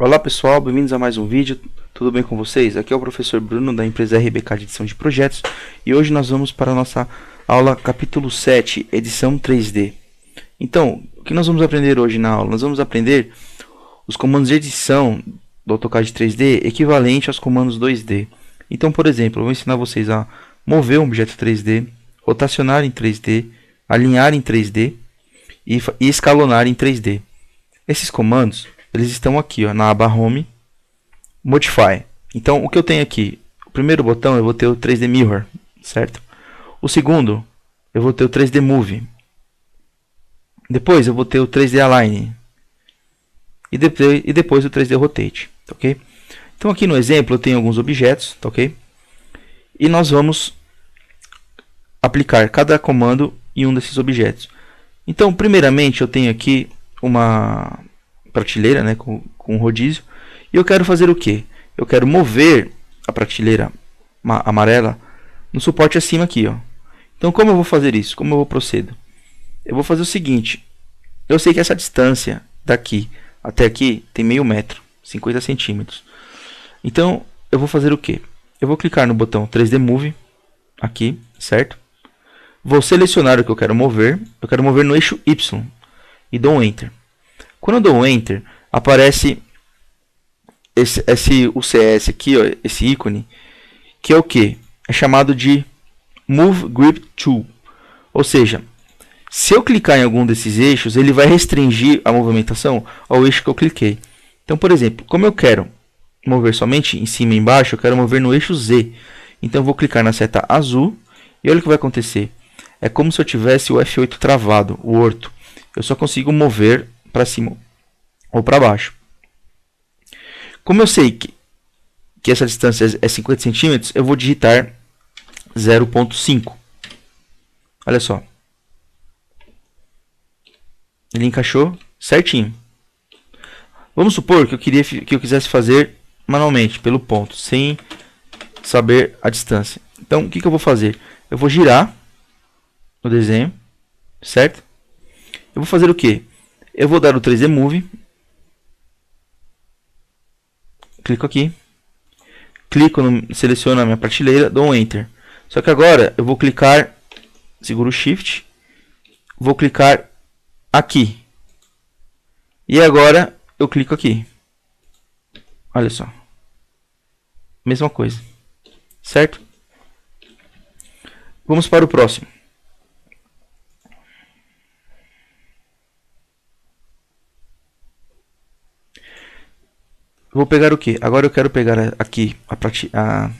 Olá pessoal, bem-vindos a mais um vídeo, tudo bem com vocês? Aqui é o professor Bruno da empresa RBK de edição de projetos e hoje nós vamos para a nossa aula capítulo 7, edição 3D. Então, o que nós vamos aprender hoje na aula? Nós vamos aprender os comandos de edição do AutoCAD 3D equivalente aos comandos 2D. Então, por exemplo, eu vou ensinar vocês a mover um objeto 3D, rotacionar em 3D, alinhar em 3D e escalonar em 3D. Esses comandos eles estão aqui, ó, na aba Home, Modify. Então, o que eu tenho aqui? O primeiro botão eu vou ter o 3D Mirror, certo? O segundo, eu vou ter o 3D Move. Depois, eu vou ter o 3D Align. E depois o 3D Rotate, tá ok? Então, aqui no exemplo, eu tenho alguns objetos, tá ok? E nós vamos aplicar cada comando em um desses objetos. Então, primeiramente, eu tenho aqui uma prateleira, né, com rodízio, e eu quero fazer o que? Eu quero mover a prateleira amarela no suporte acima aqui, ó. Então, como eu vou fazer isso? Como eu vou proceder? Eu vou fazer o seguinte: eu sei que essa distância daqui até aqui tem meio metro, 50 centímetros. Então, eu vou fazer o que? Eu vou clicar no botão 3D Move aqui, certo? Vou selecionar o que eu quero mover no eixo Y e dou um Enter. Quando eu dou um Enter, aparece esse UCS aqui, ó, esse ícone, que é o que? É chamado de Move Grip Tool. Ou seja, se eu clicar em algum desses eixos, ele vai restringir a movimentação ao eixo que eu cliquei. Então, por exemplo, como eu quero mover somente em cima e embaixo, eu quero mover no eixo Z. Então, eu vou clicar na seta azul e olha o que vai acontecer. É como se eu tivesse o F8 travado, o orto. Eu só consigo mover para cima ou para baixo. Como eu sei que essa distância é 50 centímetros, eu vou digitar 0.5. Olha só. Ele encaixou certinho. Vamos supor que eu quisesse fazer manualmente, pelo ponto, sem saber a distância. Então, o que eu vou fazer? Eu vou girar o desenho, certo? Eu vou fazer o que? Eu vou dar o 3D Move. Clico aqui. Seleciono a minha prateleira, dou um Enter. Só que agora eu vou clicar, seguro o Shift, vou clicar aqui. E agora eu clico aqui. Olha só. Mesma coisa. Certo? Vamos para o próximo. Vou pegar o que? Agora eu quero pegar aqui a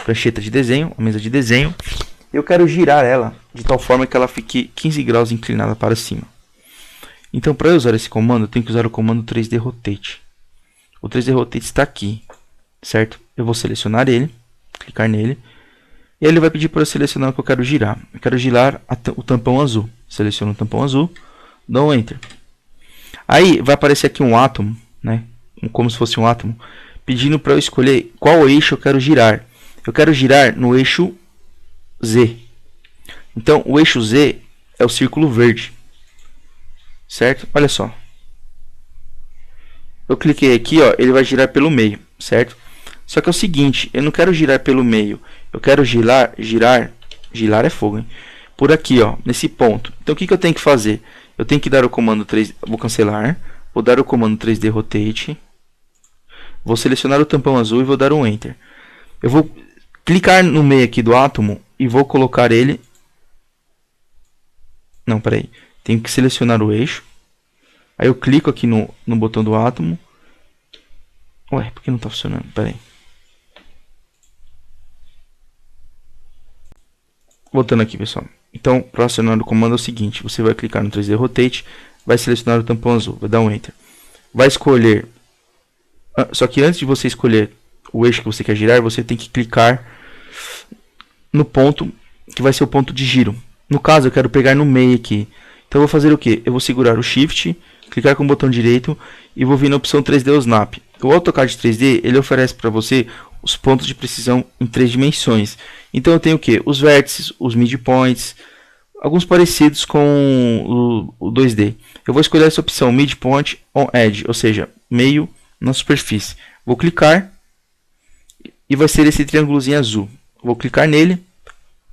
prancheta de desenho, a mesa de desenho. Eu quero girar ela de tal forma que ela fique 15 graus inclinada para cima. Então, para eu usar esse comando, eu tenho que usar o comando 3D Rotate. O 3D Rotate está aqui, certo? Eu vou selecionar ele, clicar nele. E ele vai pedir para eu selecionar o que eu quero girar. Eu quero girar o tampão azul. Seleciono o tampão azul, dou um Enter. Aí vai aparecer aqui um átomo, né? Como se fosse um átomo, pedindo para eu escolher qual eixo eu quero girar. Eu quero girar no eixo Z. Então, o eixo Z é o círculo verde. Certo? Olha só. Eu cliquei aqui, ó, ele vai girar pelo meio, certo? Só que é o seguinte, eu não quero girar pelo meio. Eu quero girar é fogo, hein? Por aqui, ó, nesse ponto. Então, o que eu tenho que fazer? Eu tenho que dar o comando 3, vou cancelar, vou dar o comando 3D Rotate. Vou selecionar o tampão azul e vou dar um Enter. Eu vou clicar no meio aqui do átomo e vou colocar ele... Não, peraí. Tenho que selecionar o eixo. Aí eu clico aqui no botão do átomo. Ué, por que não está funcionando? Peraí. Voltando aqui, pessoal. Então, para acionar o comando é o seguinte. Você vai clicar no 3D Rotate, vai selecionar o tampão azul, vai dar um Enter. Vai escolher... Só que antes de você escolher o eixo que você quer girar, você tem que clicar no ponto que vai ser o ponto de giro. No caso, eu quero pegar no meio aqui. Então, eu vou fazer o que? Eu vou segurar o Shift, clicar com o botão direito e vou vir na opção 3D Snap. O AutoCAD 3D ele oferece para você os pontos de precisão em 3 dimensões. Então, eu tenho o que? Os vértices, os midpoints, alguns parecidos com o 2D. Eu vou escolher essa opção Midpoint on Edge, ou seja, meio na superfície. Vou clicar e vai ser esse triângulozinho azul. Vou clicar nele.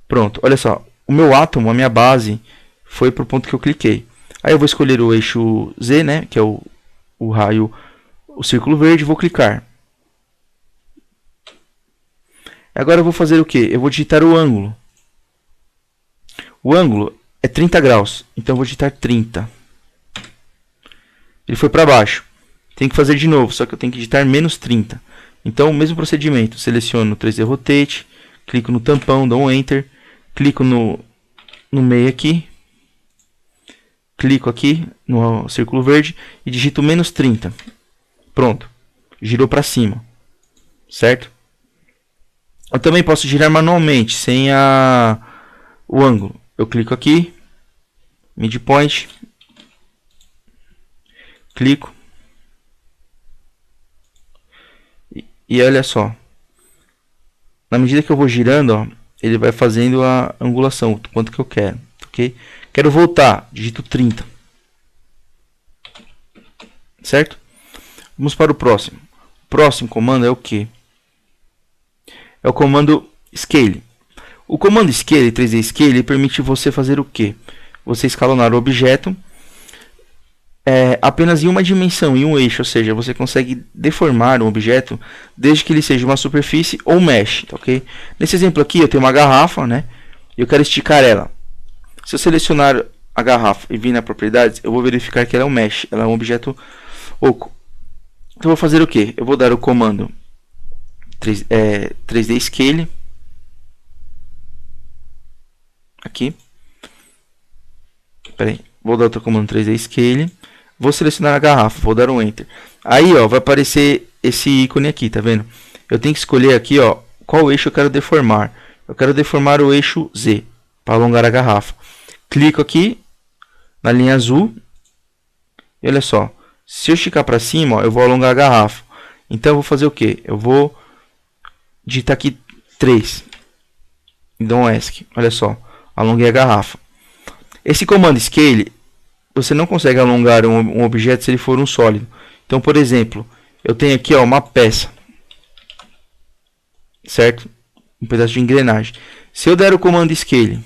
Pronto, olha só. O meu átomo, a minha base, foi para o ponto que eu cliquei. Aí eu vou escolher o eixo Z, né, que é o raio, o círculo verde, vou clicar. Agora eu vou fazer o que? Eu vou digitar o ângulo. O ângulo é 30 graus, então eu vou digitar 30. Ele foi para baixo. Tem que fazer de novo, só que eu tenho que digitar menos 30. Então, o mesmo procedimento. Seleciono o 3D Rotate, clico no tampão, dou um Enter, clico no meio aqui, clico aqui no círculo verde e digito menos 30. Pronto. Girou para cima. Certo? Eu também posso girar manualmente, sem o ângulo. Eu clico aqui, midpoint, clico e olha só. Na medida que eu vou girando, ó, ele vai fazendo a angulação, quanto que eu quero, ok? Quero voltar, digito 30. Certo? Vamos para o próximo. O próximo comando é o que? É o comando Scale. O comando Scale, 3D Scale, permite você fazer o que? Você escalonar o objeto apenas em uma dimensão, em um eixo, ou seja, você consegue deformar um objeto desde que ele seja uma superfície ou mesh, ok? Nesse exemplo aqui eu tenho uma garrafa, né? E eu quero esticar ela. Se eu selecionar a garrafa e vir na propriedades, eu vou verificar que ela é um mesh, ela é um objeto oco. Então eu vou fazer o que? Eu vou dar o comando 3D Scale aqui. Peraí, vou dar outro comando 3D Scale. Vou selecionar a garrafa, vou dar um Enter. Aí, ó, vai aparecer esse ícone aqui, tá vendo? Eu tenho que escolher aqui, ó, qual eixo eu quero deformar. Eu quero deformar o eixo Z, para alongar a garrafa. Clico aqui, na linha azul. E olha só, se eu esticar para cima, ó, eu vou alongar a garrafa. Então, eu vou fazer o que? Eu vou digitar aqui 3. E dou um ESC. Olha só, alonguei a garrafa. Esse comando Scale, você não consegue alongar um objeto se ele for um sólido. Então, por exemplo, eu tenho aqui, ó, uma peça, certo? Um pedaço de engrenagem. Se eu der o comando Scale,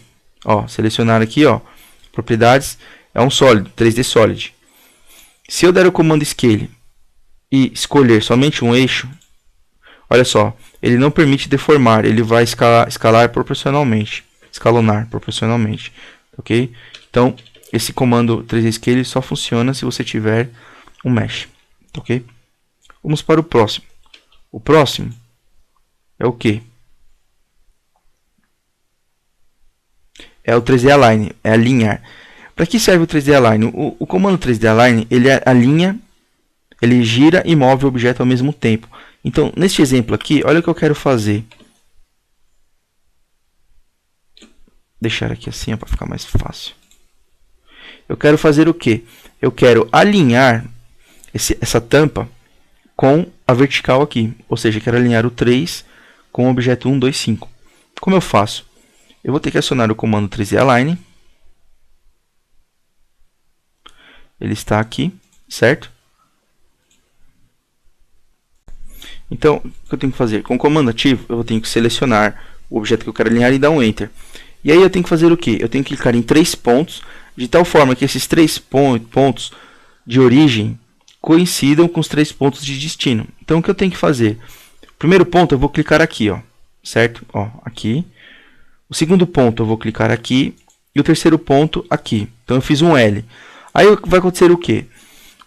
ó, selecionar aqui, ó, propriedades, é um sólido, 3D Solid. Se eu der o comando Scale e escolher somente um eixo, olha só, ele não permite deformar, ele vai escalar proporcionalmente, escalonar proporcionalmente, ok? Então, esse comando 3D Scale só funciona se você tiver um mesh, ok? Vamos para o próximo. O próximo é o que? É o 3D Align, é alinhar. Para que serve o 3D Align? O comando 3D Align, ele alinha, ele gira e move o objeto ao mesmo tempo. Então, neste exemplo aqui, olha o que eu quero fazer. Deixar aqui assim para ficar mais fácil. Eu quero fazer o que? Eu quero alinhar essa tampa com a vertical aqui. Ou seja, quero alinhar o 3 com o objeto 1, 2, 5. Como eu faço? Eu vou ter que acionar o comando 3D Align. Ele está aqui, certo? Então, o que eu tenho que fazer? Com o comando ativo, eu tenho que selecionar o objeto que eu quero alinhar e dar um Enter. E aí eu tenho que fazer o que? Eu tenho que clicar em 3 pontos, de tal forma que esses 3 pontos de origem coincidam com os 3 pontos de destino. Então, o que eu tenho que fazer? O primeiro ponto eu vou clicar aqui, ó, certo? Ó, aqui. O segundo ponto eu vou clicar aqui. E o terceiro ponto aqui. Então, eu fiz um L. Aí vai acontecer o que?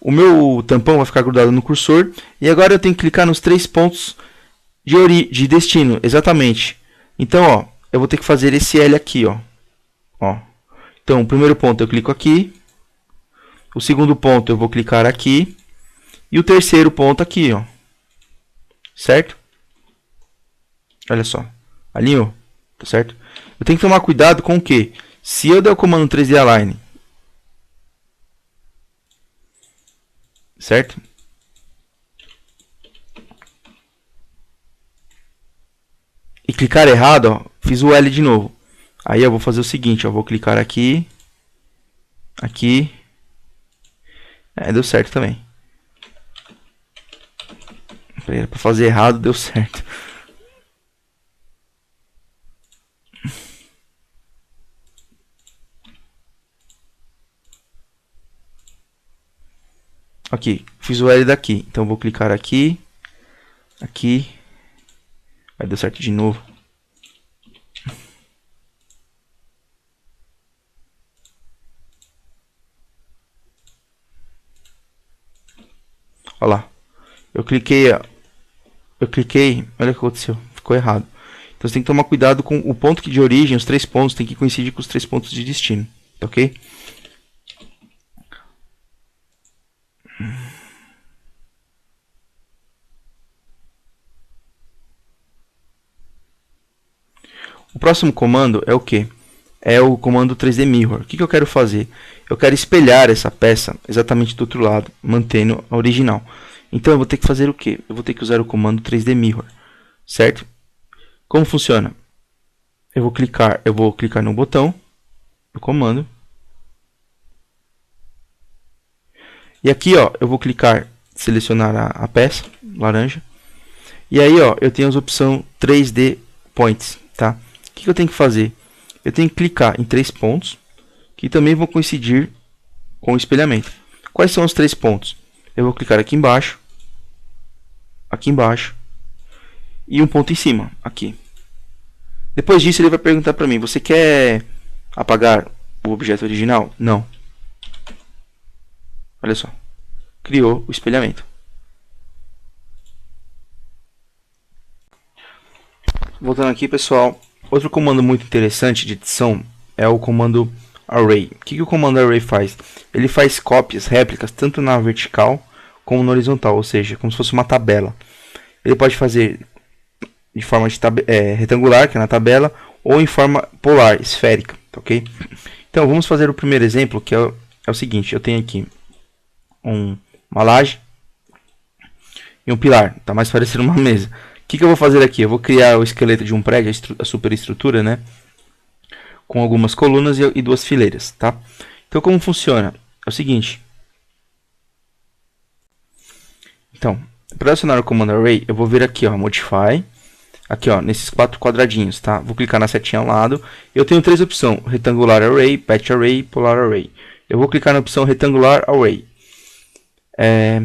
O meu tampão vai ficar grudado no cursor. E agora eu tenho que clicar nos 3 pontos de destino, exatamente. Então, ó, eu vou ter que fazer esse L aqui, ó. Então, o primeiro ponto eu clico aqui. O segundo ponto eu vou clicar aqui. E o terceiro ponto aqui, ó. Certo? Olha só. Alinhou. Tá certo? Eu tenho que tomar cuidado com o que? Se eu der o comando 3D Align, certo? E clicar errado, ó, fiz o L de novo. Aí eu vou fazer o seguinte, ó, vou clicar aqui, aqui, deu certo também. Era pra fazer errado, deu certo. Aqui, fiz o L daqui. Então vou clicar aqui. Aqui. Vai dar certo de novo. Olha lá. Eu cliquei, olha o que aconteceu. Ficou errado. Então você tem que tomar cuidado com o ponto de origem, os 3 pontos, tem que coincidir com os 3 pontos de destino. Tá ok? O próximo comando é o que? É o comando 3D Mirror. O que eu quero fazer? Eu quero espelhar essa peça exatamente do outro lado, mantendo a original. Então eu vou ter que fazer o que? Eu vou ter que usar o comando 3D Mirror, certo? Como funciona? Eu vou clicar no botão do comando. E aqui, ó, eu vou clicar, selecionar a peça laranja. E aí, ó, eu tenho as opções 3D Points, tá? O que eu tenho que fazer? Eu tenho que clicar em 3 pontos, que também vão coincidir com o espelhamento. Quais são os 3 pontos? Eu vou clicar aqui embaixo e um ponto em cima, aqui. Depois disso ele vai perguntar para mim, você quer apagar o objeto original? Não. Olha só, criou o espelhamento. Voltando aqui, pessoal, outro comando muito interessante de edição é o comando Array. O que o comando Array faz? Ele faz cópias, réplicas, tanto na vertical como na horizontal, ou seja, como se fosse uma tabela. Ele pode fazer de forma retangular, que é na tabela, ou em forma polar, esférica, tá ok? Então, vamos fazer o primeiro exemplo, que é o seguinte. Eu tenho aqui uma laje e um pilar, tá mais parecendo uma mesa. O que eu vou fazer aqui? Eu vou criar o esqueleto de um prédio, a superestrutura, né? Com algumas colunas e 2 fileiras, tá? Então, como funciona? É o seguinte. Então, para acionar o comando Array, eu vou vir aqui, ó, Modify. Aqui, ó, nesses 4 quadradinhos, tá? Vou clicar na setinha ao lado. Eu tenho 3 opções: Retangular Array, Patch Array, Polar Array. Eu vou clicar na opção Retangular Array. É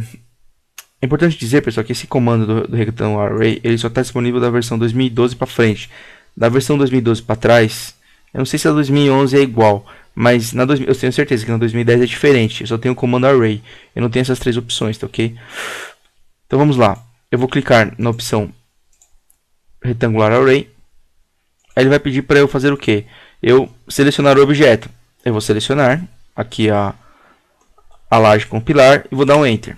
importante dizer, pessoal, que esse comando do Rectangular Array, ele só está disponível da versão 2012 para frente. Da versão 2012 para trás, eu não sei se a 2011 é igual, mas eu tenho certeza que na 2010 é diferente. Eu só tenho o comando Array, eu não tenho essas 3 opções, tá ok? Então vamos lá. Eu vou clicar na opção Retangular Array. Aí ele vai pedir para eu fazer o que? Eu selecionar o objeto. Eu vou selecionar aqui a laje com o pilar e vou dar um Enter.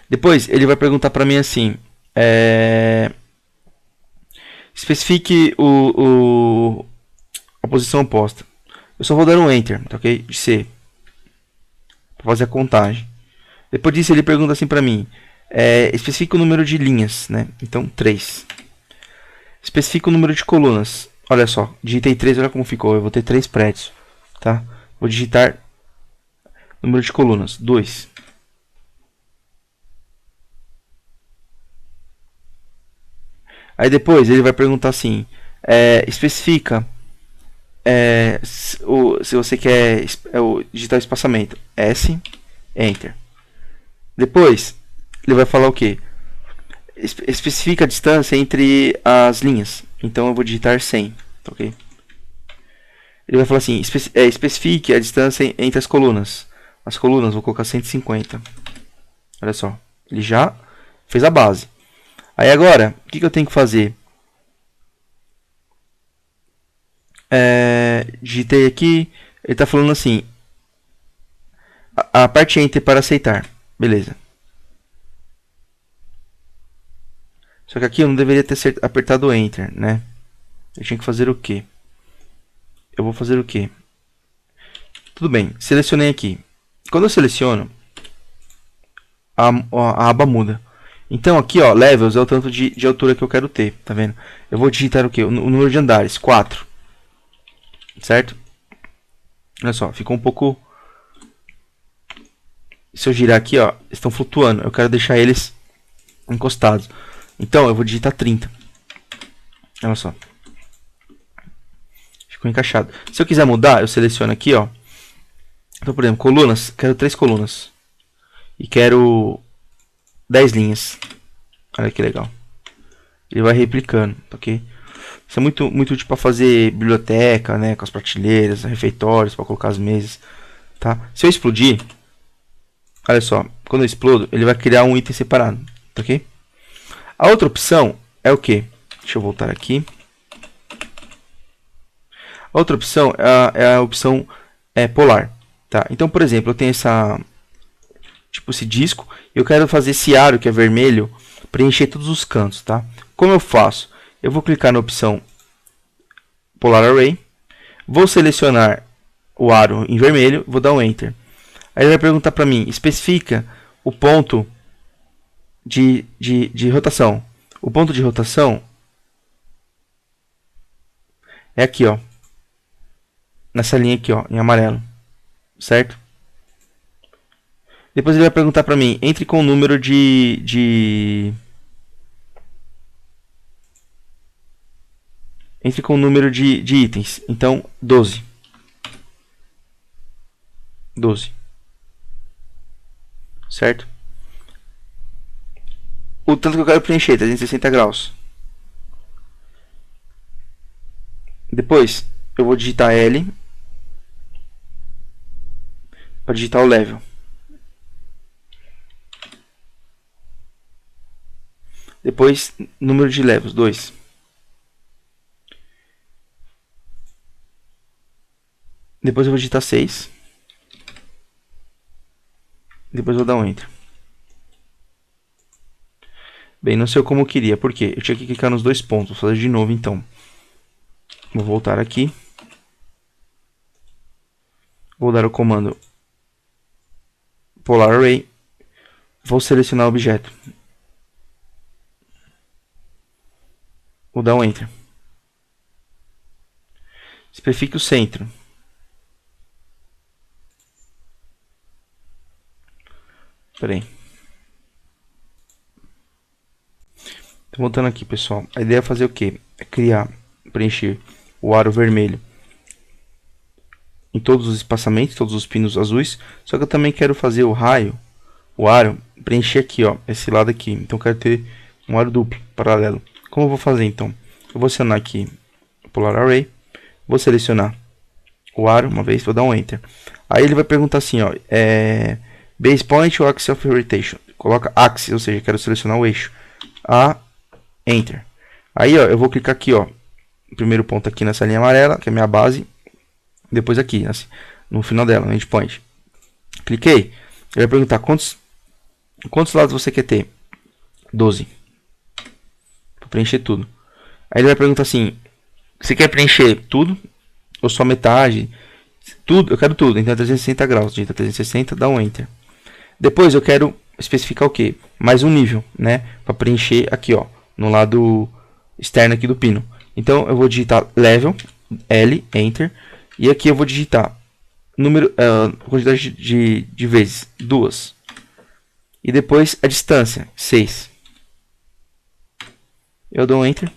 Depois ele vai perguntar para mim assim, especifique a posição oposta. Eu só vou dar um Enter, tá ok? De C, para fazer a contagem. Depois disso ele pergunta assim para mim, especifique o número de linhas, né? Então 3. Especifique o número de colunas. Olha só, digitei 3, olha como ficou. Eu vou ter 3 prédios, tá? Vou digitar número de colunas, 2. Aí depois ele vai perguntar assim, especifica se você quer digitar o espaçamento. S, Enter. Depois ele vai falar o que? Especifica a distância entre as linhas. Então eu vou digitar 100, ok? Ele vai falar assim, especifique a distância entre as colunas. As colunas vou colocar 150. Olha só, ele já fez a base. Aí agora, o que eu tenho que fazer? Digitei aqui, ele está falando assim, aperte Enter para aceitar. Beleza. Só que aqui eu não deveria ter apertado Enter, né? Eu tinha que fazer o quê? Eu vou fazer o quê? Tudo bem, selecionei aqui. Quando eu seleciono, a aba muda. Então aqui, ó, levels é o tanto de altura que eu quero ter, tá vendo? Eu vou digitar o quê? O número de andares, 4. Certo? Olha só, ficou um pouco... Se eu girar aqui, ó, estão flutuando. Eu quero deixar eles encostados. Então eu vou digitar 30. Olha só. Ficou encaixado. Se eu quiser mudar, eu seleciono aqui, ó. Então, por exemplo, colunas, quero 3 colunas. E quero 10 linhas. Olha que legal. Ele vai replicando, ok? Isso é muito útil para fazer biblioteca, né? Com as prateleiras, refeitórios, para colocar as mesas, tá? Se eu explodir, olha só, quando eu explodo, ele vai criar um item separado, tá, ok? A outra opção é o que? Deixa eu voltar aqui. A outra opção é a opção polar, tá? Então, por exemplo, eu tenho esse disco, eu quero fazer esse aro que é vermelho preencher todos os cantos, tá? Como eu faço? Eu vou clicar na opção Polar Array, vou selecionar o aro em vermelho, vou dar um Enter. Aí ele vai perguntar para mim, especifica o ponto de rotação. O ponto de rotação é aqui, ó, nessa linha aqui, ó, em amarelo, certo? Depois ele vai perguntar para mim, entre com o número entre com o número de itens. Então, 12. 12. Certo? O tanto que eu quero preencher, 360 graus. Depois, eu vou digitar L para digitar o level. Depois, número de levels, 2. Depois eu vou digitar 6. Depois eu vou dar um Enter. Bem, não sei como eu queria, por quê? Eu tinha que clicar nos 2 pontos. Vou fazer de novo, então. Vou voltar aqui. Vou dar o comando Polar Array. Vou selecionar o objeto. Vou dar um Enter. Especifique o centro. Espera aí. Tô voltando aqui, pessoal. A ideia é fazer o quê? É preencher o aro vermelho em todos os espaçamentos, todos os pinos azuis. Só que eu também quero fazer o aro, preencher aqui, ó, esse lado aqui. Então eu quero ter um aro duplo, paralelo. Como eu vou fazer então? Eu vou acionar aqui o Polar Array, vou selecionar o aro uma vez, vou dar um Enter. Aí ele vai perguntar assim, ó, Base Point ou Axis of Rotation? Coloca Axis, ou seja, quero selecionar o eixo. Enter. Aí, ó, eu vou clicar aqui, ó, o primeiro ponto aqui nessa linha amarela, que é a minha base. Depois aqui, assim, no final dela, no endpoint. Cliquei. Ele vai perguntar quantos lados você quer ter? 12. Vou preencher tudo. Aí ele vai perguntar assim, você quer preencher tudo? Ou só metade? Tudo, eu quero tudo. Então 360 graus. Digita 360, dá um Enter. Depois eu quero especificar o que? Mais um nível, né? Para preencher aqui, ó, no lado externo aqui do pino. Então eu vou digitar level, L, Enter. E aqui eu vou digitar quantidade de vezes, 2. E depois a distância, 6. Eu dou um Enter.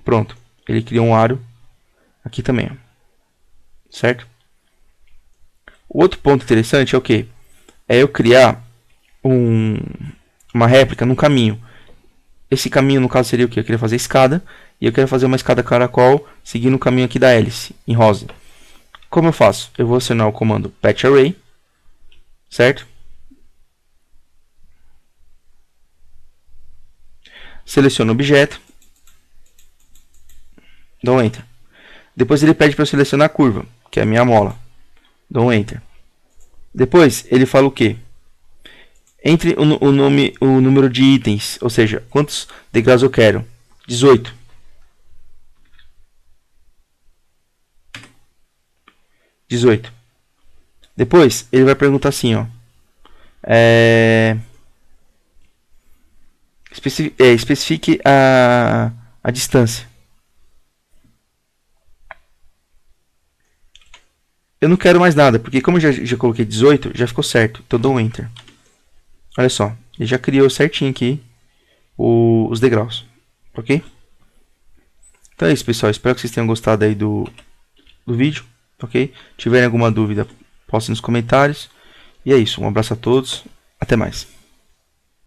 Pronto. Ele criou um aro aqui também, ó. Certo? O outro ponto interessante é o que? É eu criar uma réplica no caminho. Esse caminho, no caso, seria o que? Eu queria fazer escada. E eu quero fazer uma escada caracol seguindo o caminho aqui da hélice, em rosa. Como eu faço? Eu vou acionar o comando Patch Array. Certo? Seleciono o objeto. Dou um Enter. Depois ele pede para eu selecionar a curva, que é a minha mola. Dou um Enter. Depois ele fala o que? Entre o número de itens, ou seja, quantos degraus eu quero? 18. 18. Depois ele vai perguntar assim, ó. Especifique a distância. Eu não quero mais nada, porque como eu já coloquei 18, já ficou certo. Então eu dou um Enter. Olha só, ele já criou certinho aqui os degraus, ok? Então é isso, pessoal. Espero que vocês tenham gostado aí do vídeo, ok? Tiverem alguma dúvida, postem nos comentários. E é isso. Um abraço a todos. Até mais.